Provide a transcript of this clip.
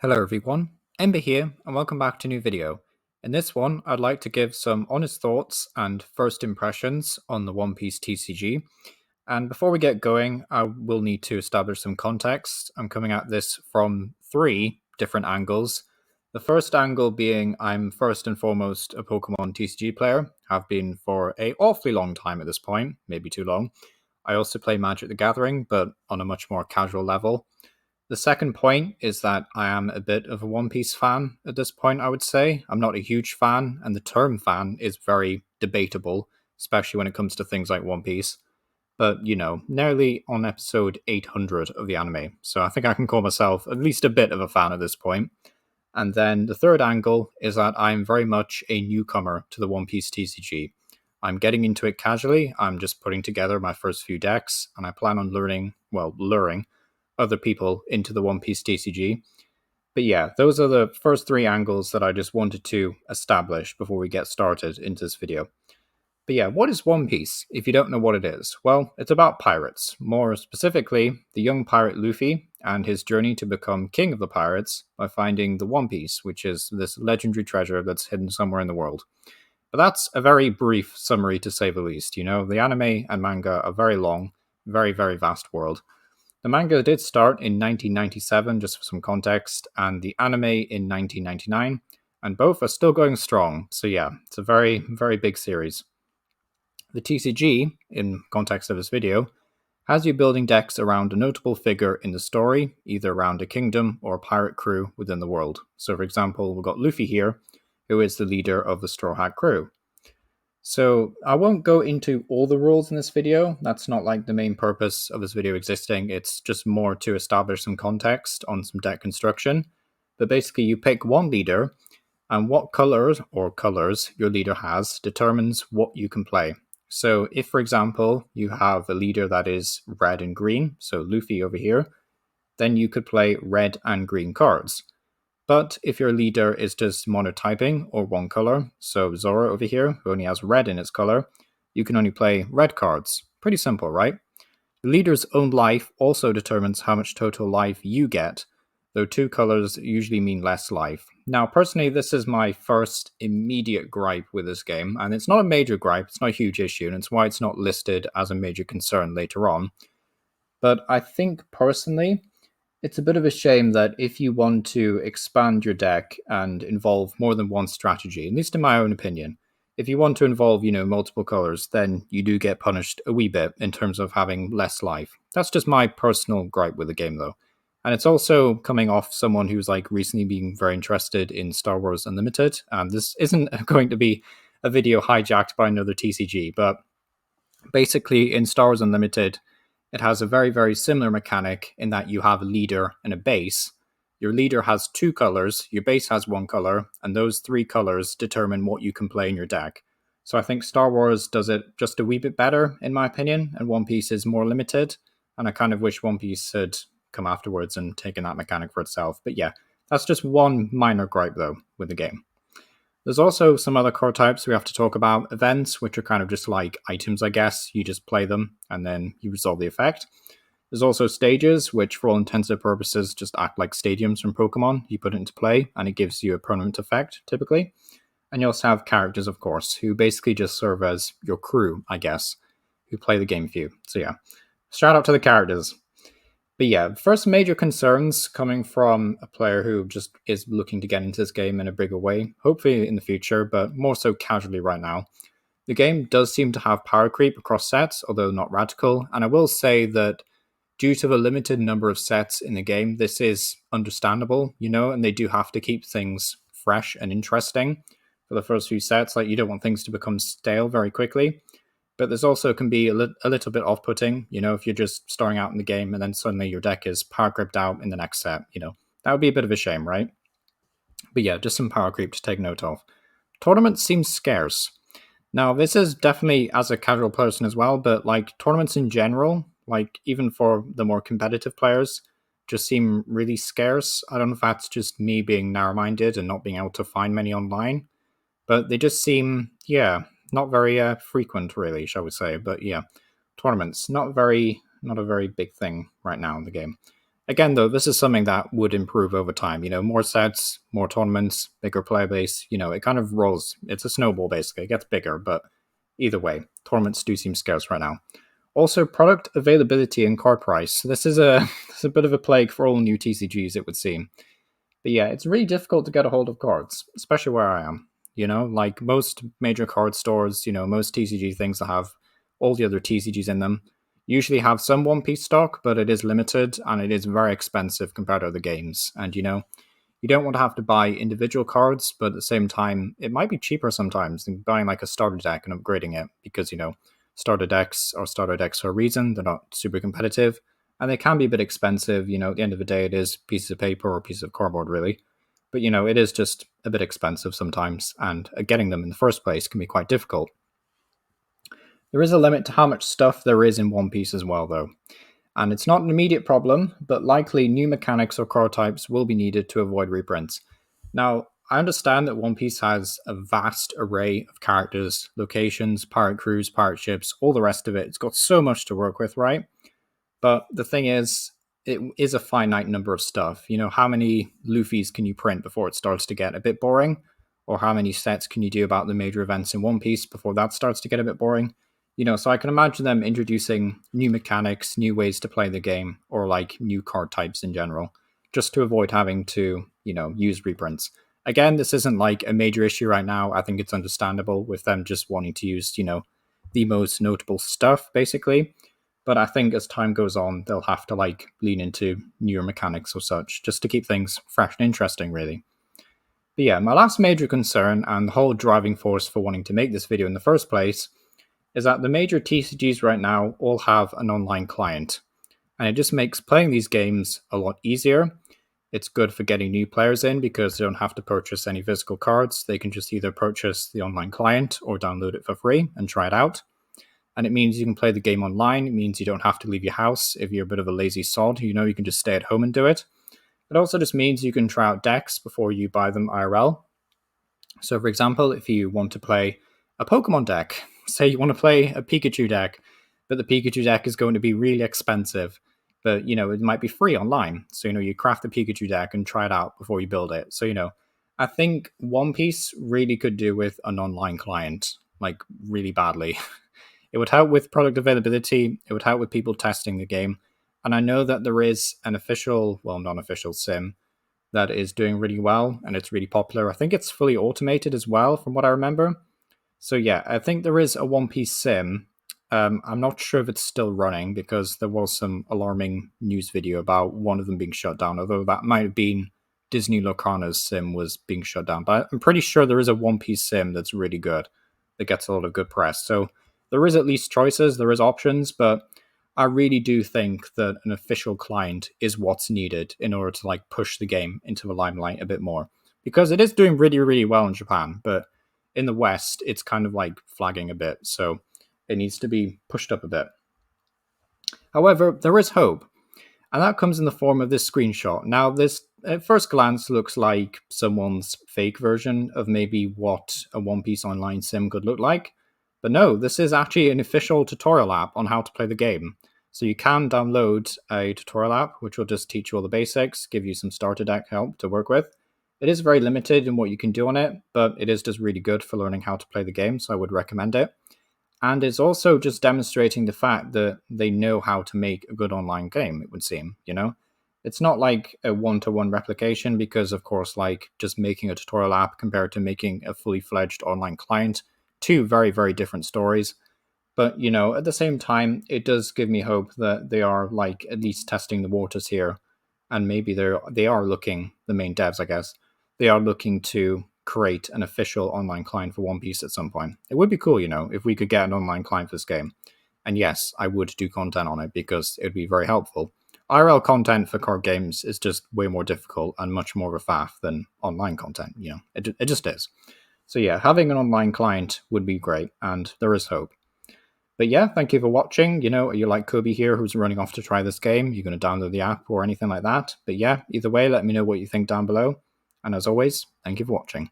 Hello everyone, Ember here and welcome back to a new video. In this one, I'd like to give some honest thoughts and first impressions on the One Piece TCG. And before we get going, I will need to establish some context. I'm coming at this from three different angles. The first angle being I'm first and foremost a Pokemon TCG player, have been for an awfully long time at this point, maybe too long. I also play Magic the Gathering, but on a much more casual level. The second point is that I am a bit of a One Piece fan at this point, I would say. I'm not a huge fan, and the term fan is very debatable, especially when it comes to things like One Piece. But, nearly on episode 800 of the anime, so I think I can call myself at least a bit of a fan at this point. And then the third angle is that I'm very much a newcomer to the One Piece TCG. I'm getting into it casually, I'm just putting together my first few decks, and I plan on luring other people into the One Piece TCG. But yeah, those are the first three angles that I just wanted to establish before we get started into this video. But yeah, what is One Piece, if you don't know what it is? Well, it's about pirates. More specifically, the young pirate Luffy and his journey to become king of the pirates by finding the One Piece, which is this legendary treasure that's hidden somewhere in the world. But that's a very brief summary to say the least. The anime and manga are very long, very, very vast world. The manga did start in 1997, just for some context, and the anime in 1999, and both are still going strong. So yeah, it's a very, very big series. The TCG, in context of this video, has you building decks around a notable figure in the story, either around a kingdom or a pirate crew within the world. So for example, we've got Luffy here, who is the leader of the Straw Hat crew. So I won't go into all the rules in this video. That's not like the main purpose of this video existing. It's just more to establish some context on some deck construction. But basically you pick one leader, and what colors your leader has determines what you can play. So if, for example, you have a leader that is red and green, so Luffy over here, then you could play red and green cards. But if your leader is just monotyping or one color, so Zoro over here, who only has red in its color, you can only play red cards. Pretty simple, right? The leader's own life also determines how much total life you get, though two colors usually mean less life. Now, personally, this is my first immediate gripe with this game, and it's not a major gripe, it's not a huge issue, and it's why it's not listed as a major concern later on. But I think personally, it's a bit of a shame that if you want to expand your deck and involve more than one strategy, at least in my own opinion, if you want to involve, multiple colors, then you do get punished a wee bit in terms of having less life. That's just my personal gripe with the game, though. And it's also coming off someone who's recently been very interested in Star Wars Unlimited. And this isn't going to be a video hijacked by another TCG, but basically in Star Wars Unlimited, it has a very, very similar mechanic in that you have a leader and a base. Your leader has two colors, your base has one color, and those three colors determine what you can play in your deck. So I think Star Wars does it just a wee bit better, in my opinion, and One Piece is more limited, and I kind of wish One Piece had come afterwards and taken that mechanic for itself. But yeah, that's just one minor gripe, though, with the game. There's also some other card types we have to talk about. Events, which are kind of just like items, I guess. You just play them, and then you resolve the effect. There's also stages, which for all intents and purposes just act like stadiums from Pokemon. You put it into play, and it gives you a permanent effect, typically. And you also have characters, of course, who basically just serve as your crew, I guess, who play the game for you. So yeah, shout out to the characters. But yeah, first major concerns coming from a player who just is looking to get into this game in a bigger way, hopefully in the future, but more so casually right now. The game does seem to have power creep across sets, although not radical, and I will say that due to the limited number of sets in the game, this is understandable, and they do have to keep things fresh and interesting for the first few sets. You don't want things to become stale very quickly. But there's also can be a little bit off-putting, if you're just starting out in the game and then suddenly your deck is power creeped out in the next set, that would be a bit of a shame, right? But yeah, just some power creep to take note of. Tournaments seem scarce. Now, this is definitely as a casual person as well, but tournaments in general, even for the more competitive players, just seem really scarce. I don't know if that's just me being narrow-minded and not being able to find many online, but they just seem, not very frequent, really, shall we say. But yeah, tournaments, not a very big thing right now in the game. Again, though, this is something that would improve over time. More sets, more tournaments, bigger player base. It kind of rolls. It's a snowball, basically. It gets bigger, but either way, tournaments do seem scarce right now. Also, product availability and card price. This is a, it's a bit of a plague for all new TCGs, it would seem. But yeah, it's really difficult to get a hold of cards, especially where I am. Like most major card stores, most TCG things that have all the other TCGs in them usually have some One Piece stock, but it is limited and it is very expensive compared to other games. And you don't want to have to buy individual cards, but at the same time, it might be cheaper sometimes than buying like a starter deck and upgrading it because, starter decks are starter decks for a reason. They're not super competitive and they can be a bit expensive. At the end of the day, it is pieces of paper or pieces of cardboard, really. But, it is just a bit expensive sometimes, and getting them in the first place can be quite difficult. There is a limit to how much stuff there is in One Piece as well, though. And it's not an immediate problem, but likely new mechanics or card types will be needed to avoid reprints. Now, I understand that One Piece has a vast array of characters, locations, pirate crews, pirate ships, all the rest of it. It's got so much to work with, right? But the thing is, it is a finite number of stuff. How many Luffys can you print before it starts to get a bit boring? Or how many sets can you do about the major events in One Piece before that starts to get a bit boring? So I can imagine them introducing new mechanics, new ways to play the game, or like new card types in general, just to avoid having to, use reprints. Again, this isn't like a major issue right now. I think it's understandable with them just wanting to use, the most notable stuff, basically. But I think as time goes on, they'll have to like lean into newer mechanics or such, just to keep things fresh and interesting, really. But yeah, my last major concern and the whole driving force for wanting to make this video in the first place is that the major TCGs right now all have an online client. And it just makes playing these games a lot easier. It's good for getting new players in because they don't have to purchase any physical cards. They can just either purchase the online client or download it for free and try it out. And it means you can play the game online. It means you don't have to leave your house if you're a bit of a lazy sod. You can just stay at home and do it. It also just means you can try out decks before you buy them IRL. So, for example, if you want to play a Pokemon deck, say you want to play a Pikachu deck, but the Pikachu deck is going to be really expensive, but it might be free online. So you craft the Pikachu deck and try it out before you build it. So I think One Piece really could do with an online client, like really badly. It would help with product availability. It would help with people testing the game. And I know that there is an official, well, non-official sim that is doing really well and it's really popular. I think it's fully automated as well, from what I remember. So yeah, I think there is a One Piece sim. I'm not sure if it's still running because there was some alarming news video about one of them being shut down, although that might have been Disney Locana's sim was being shut down. But I'm pretty sure there is a One Piece sim that's really good, that gets a lot of good press. So there is at least choices, there is options, but I really do think that an official client is what's needed in order to like push the game into the limelight a bit more. Because it is doing really, really well in Japan, but in the West, it's kind of like flagging a bit, so it needs to be pushed up a bit. However, there is hope, and that comes in the form of this screenshot. Now, this at first glance looks like someone's fake version of maybe what a One Piece online sim could look like, but no, this is actually an official tutorial app on how to play the game. So you can download a tutorial app, which will just teach you all the basics, give you some starter deck help to work with. It is very limited in what you can do on it, but it is just really good for learning how to play the game, so I would recommend it. And it's also just demonstrating the fact that they know how to make a good online game, it would seem, It's not like a one-to-one replication because, of course, like just making a tutorial app compared to making a fully fledged online client, two very, very different stories. But, at the same time, it does give me hope that they are like at least testing the waters here. And maybe they are looking, the main devs, I guess, they are looking to create an official online client for One Piece at some point. It would be cool, if we could get an online client for this game. And yes, I would do content on it because it would be very helpful. IRL content for card games is just way more difficult and much more of a faff than online content, it just is. So yeah, having an online client would be great, and there is hope. But yeah, thank you for watching. Are you like Kobe here who's running off to try this game? You're going to download the app or anything like that? But yeah, either way, let me know what you think down below. And as always, thank you for watching.